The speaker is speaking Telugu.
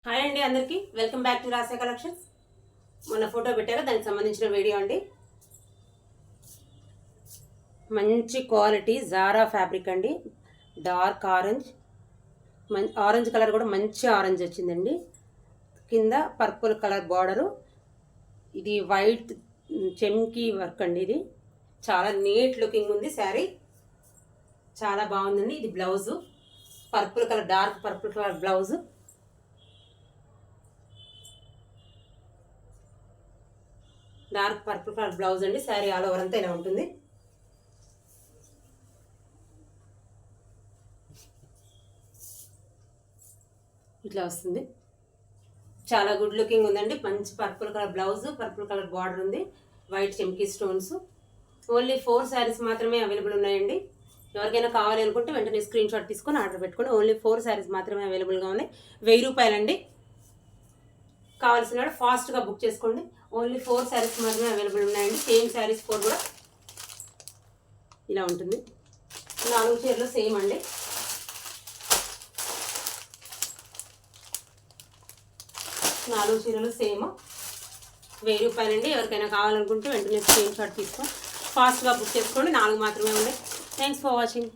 హాయ్ అండి అందరికీ వెల్కమ్ బ్యాక్ టు రాసే కలెక్షన్స్. మొన్న ఫోటో పెట్టాక దానికి సంబంధించిన వీడియో అండి. మంచి క్వాలిటీ జారా ఫ్యాబ్రిక్ అండి. డార్క్ ఆరెంజ్, ఆరెంజ్ కలర్ కూడా మంచి ఆరెంజ్ వచ్చిందండి. కింద పర్పుల్ కలర్ బార్డరు, ఇది వైట్ చెమ్కీ వర్క్ అండి. ఇది చాలా నీట్ లుకింగ్ ఉంది. శారీ చాలా బాగుందండి. ఇది blouse purple colour, dark purple colour blouse. Dark purple colour blouse అండి. శారీ ఆల్ ఓవర్ అంతా ఇలా ఉంటుంది. ఇట్లా వస్తుంది. చాలా గుడ్ లుకింగ్ ఉందండి. మంచి purple colour blouse, purple colour border ఉంది. వైట్ చెమ్కీ స్టోన్స్. ఓన్లీ 4 శారీస్ మాత్రమే అవైలబుల్ ఉన్నాయండి. ఎవరికైనా కావాలి అనుకుంటే వెంటనే స్క్రీన్ షాట్ తీసుకొని ఆర్డర్ పెట్టుకోండి. ఓన్లీ 4 శారీస్ మాత్రమే అవైలబుల్గా ఉన్నాయి. 1000 రూపాయలండి. కావాల్సిన ఫాస్ట్గా బుక్ చేసుకోండి. ఓన్లీ 4 శారీస్ మాత్రమే అవైలబుల్ ఉన్నాయండి. సేమ్ శారీస్ కోడ్ కూడా ఇలా ఉంటుంది. 4 చీరలు సేమ్ అండి. నాలుగు చీరలు సేమ్. 1000 రూపాయలండి. ఎవరికైనా కావాలనుకుంటే వెంటనే స్క్రీన్ షాట్ తీసుకొని ఫాస్ట్గా బుక్ చేసుకోండి. 4 మాత్రమే ఉన్నాయి. Thanks for watching.